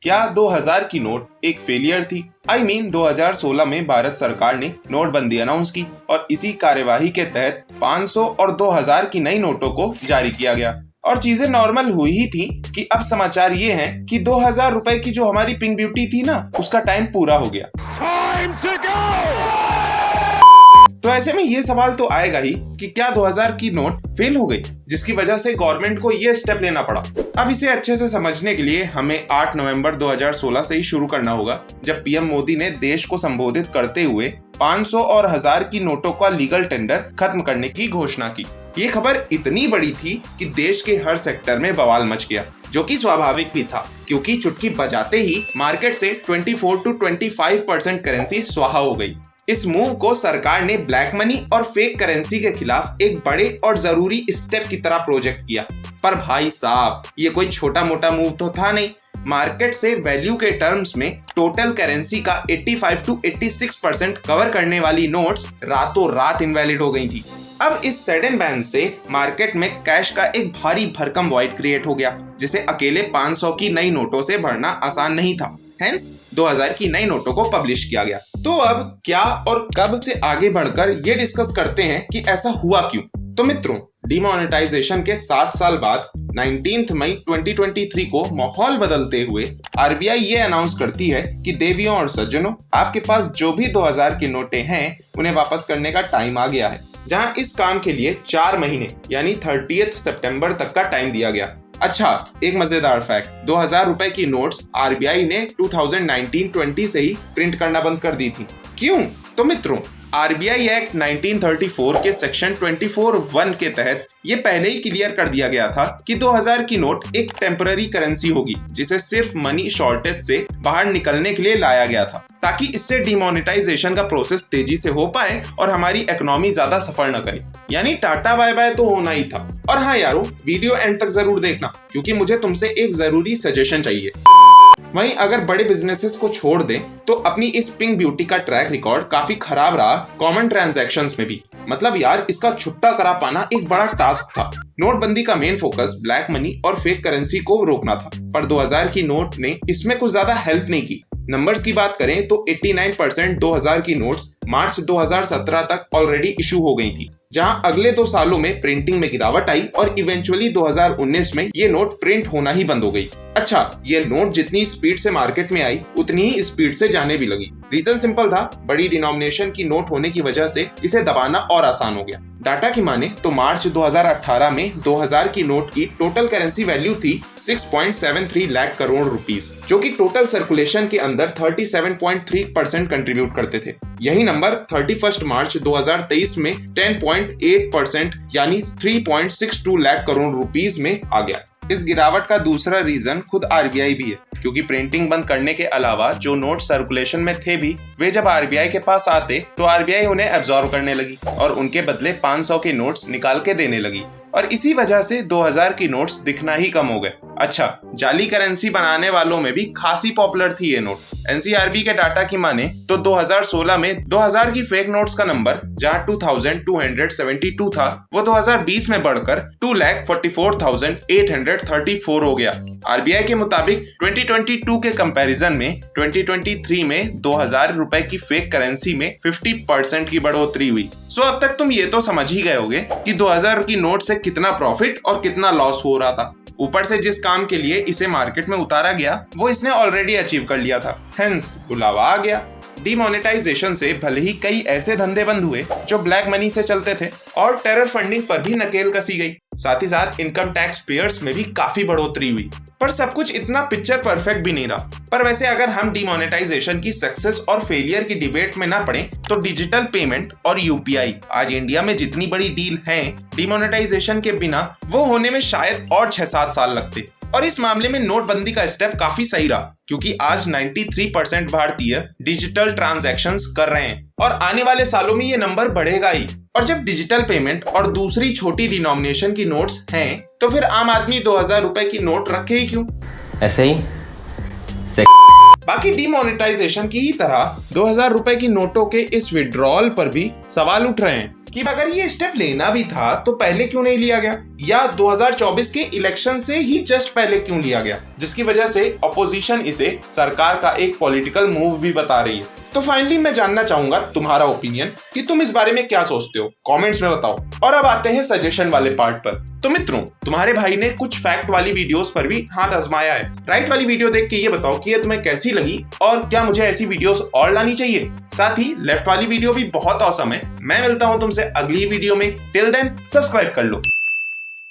क्या 2000 की नोट एक फेलियर थी? I mean 2016 में भारत सरकार ने नोटबंदी अनाउंस की और इसी कार्यवाही के तहत 500 और 2000 की नई नोटों को जारी किया गया और चीजें नॉर्मल हुई ही थी कि अब समाचार ये हैं कि 2000 रुपए की जो हमारी पिंक ब्यूटी थी ना, उसका टाइम पूरा हो गया। तो ऐसे में ये सवाल तो आएगा ही कि क्या 2000 की नोट फेल हो गई, जिसकी वजह से गवर्नमेंट को ये स्टेप लेना पड़ा। अब इसे अच्छे से समझने के लिए हमें 8 नवंबर 2016 से ही शुरू करना होगा, जब पीएम मोदी ने देश को संबोधित करते हुए 500 और 1000 की नोटों का लीगल टेंडर खत्म करने की घोषणा की। ये खबर इतनी बड़ी थी कि देश के हर सेक्टर में बवाल मच गया, जो कि स्वाभाविक भी था, क्योंकि चुटकी बजाते ही मार्केट से 24 to 25% करेंसी स्वाहा हो गई। इस मूव को सरकार ने ब्लैक मनी और फेक करेंसी के खिलाफ एक बड़े और जरूरी स्टेप की तरह प्रोजेक्ट किया। पर भाई साहब, ये कोई छोटा मोटा मूव तो था नहीं। मार्केट से वैल्यू के टर्म्स में टोटल करेंसी का 85 to 86% कवर करने वाली नोट्स रातों रात इनवैलिड हो गई थी। अब इस सडन बैन से मार्केट में कैश का एक भारी भरकम वॉइड क्रिएट हो गया, जिसे अकेले 500 की नई नोटों से भरना आसान नहीं था। हेंस 2000 की नई नोटों को पब्लिश किया गया। तो अब क्या और कब से आगे बढ़कर ये डिस्कस करते हैं कि ऐसा हुआ क्यों। तो मित्रों, डिमोनेटाइजेशन के 7 साल बाद 19 मई 2023 को माहौल बदलते हुए आरबीआई ये अनाउंस करती है कि देवियों और सज्जनों, आपके पास जो भी 2000 की नोटें हैं उन्हें वापस करने का टाइम आ गया है। जहां इस काम के लिए 4 महीने यानी 30 सितंबर तक का टाइम दिया गया। अच्छा, एक मजेदार फैक्ट, 2000 रुपए की नोट्स आरबीआई ने 2019-20 से ही प्रिंट करना बंद कर दी थी। क्यों? तो मित्रों, आरबीआई एक्ट 1934 के सेक्शन 24(1) के तहत ये पहले ही क्लियर कर दिया गया था कि 2000 की नोट एक टेम्पररी करेंसी होगी, जिसे सिर्फ मनी शॉर्टेज से बाहर निकलने के लिए लाया गया था, ताकि इससे डिमोनेटाइजेशन का प्रोसेस तेजी से हो पाए और हमारी इकोनॉमी ज्यादा सफर न करे। यानी टाटा बाय बाय तो होना ही था। और हाँ यारो, वीडियो एंड तक जरूर देखना, क्योंकि मुझे तुमसे एक जरूरी सजेशन चाहिए। वहीं अगर बड़े बिजनेसेस को छोड़ दें तो अपनी इस पिंक ब्यूटी का ट्रैक रिकॉर्ड काफी खराब रहा कॉमन ट्रांजैक्शंस में भी। मतलब यार, इसका छुट्टा करा पाना एक बड़ा टास्क था। नोटबंदी का मेन फोकस ब्लैक मनी और फेक करेंसी को रोकना था, पर 2000 की नोट ने इसमें कुछ ज्यादा हेल्प नहीं की। नंबर्स की बात करें तो 89% 2000 की नोट्स मार्च 2017 तक ऑलरेडी इशू हो गई थी, जहां अगले 2 सालों में प्रिंटिंग में गिरावट आई और इवेंचुअली 2019 में ये नोट प्रिंट होना ही बंद हो गई। अच्छा, ये नोट जितनी स्पीड से मार्केट में आई उतनी ही स्पीड से जाने भी लगी। रीजन सिंपल था, बड़ी डिनोमिनेशन की नोट होने की वजह से इसे दबाना और आसान हो गया। डाटा की माने तो मार्च 2018 में 2000 की नोट की टोटल करेंसी वैल्यू थी 6.73 लाख करोड़ रुपीस, जो कि टोटल सर्कुलेशन के अंदर 37.3% कंट्रीब्यूट करते थे। यही नंबर 31 मार्च 2023 में 10.8% यानी 3.62 लाख करोड़ रुपीस में आ गया। इस गिरावट का दूसरा रीजन खुद आरबीआई भी है, क्योंकि प्रिंटिंग बंद करने के अलावा जो नोट सर्कुलेशन में थे भी, वे जब आरबीआई के पास आते तो आरबीआई उन्हें एब्जॉर्ब करने लगी और उनके बदले 500 के नोट्स निकाल के देने लगी, और इसी वजह से 2000 की नोट्स दिखना ही कम हो गए। अच्छा, जाली करेंसी बनाने वालों में भी खासी पॉपुलर थी ये नोट। एनसीआरबी के डाटा की माने तो 2016 में 2000 की फेक नोट्स का नंबर जहां 2272 था, वो 2020 में बढ़कर 2,44,834 हो गया। आरबीआई के मुताबिक 2022 के कंपैरिजन में 2023 में 2000 रुपए की फेक करेंसी में 50% की बढ़ोतरी हुई। सो अब तक तुम ये तो समझ ही गए होगे कि 2000 की नोट से कितना प्रॉफिट और कितना लॉस हो रहा था। ऊपर से जिस काम के लिए इसे मार्केट में उतारा गया वो इसने ऑलरेडी अचीव कर लिया था, हेंस बुलावा आ गया। डिमोनेटाइजेशन से भले ही कई ऐसे धंधे बंद हुए जो ब्लैक मनी से चलते थे और टेरर फंडिंग पर भी नकेल कसी गई, साथ ही साथ इनकम टैक्स पेयर्स में भी काफी बढ़ोतरी हुई, पर सब कुछ इतना पिक्चर परफेक्ट भी नहीं रहा। पर वैसे अगर हम डिमोनेटाइजेशन की सक्सेस और फेलियर की डिबेट में ना पड़े तो डिजिटल पेमेंट और यूपीआई आज इंडिया में जितनी बड़ी डील है, डिमोनेटाइजेशन के बिना वो होने में शायद और 6-7 साल लगते। और इस मामले में नोटबंदी का स्टेप काफी सही रहा, क्योंकि आज 93% भारतीय डिजिटल ट्रांजैक्शंस कर रहे हैं और आने वाले सालों में ये नंबर बढ़ेगा ही। और जब डिजिटल पेमेंट और दूसरी छोटी डिनोमिनेशन की नोट्स हैं, तो फिर आम आदमी 2000 रुपए की नोट रखे ही क्यों? ऐसे ही बाकी डिमोनेटाइजेशन की ही तरह 2000 रुपए की नोटों के इस विड्रॉल पर भी सवाल उठ रहे हैं कि अगर ये स्टेप लेना भी था तो पहले क्यों नहीं लिया गया। या 2024 के इलेक्शन से ही जस्ट पहले क्यों लिया गया, जिसकी वजह से ऑपोजिशन इसे सरकार का एक पॉलिटिकल मूव भी बता रही है। तो फाइनली मैं जानना चाहूंगा तुम्हारा ओपिनियन कि तुम इस बारे में क्या सोचते हो, कमेंट्स में बताओ। और अब आते हैं सजेशन वाले पार्ट पर। तो मित्रों, तुम्हारे भाई ने कुछ फैक्ट वाली वीडियोस पर भी हाथ आजमाया है। राइट वाली वीडियो देख के ये बताओ कि ये तुम्हें कैसी लगी और क्या मुझे ऐसी वीडियोस और लानी चाहिए। साथ ही लेफ्ट वाली वीडियो भी बहुत औसम है। मैं मिलता हूं तुमसे अगली वीडियो में। टिल देन सब्सक्राइब कर लो।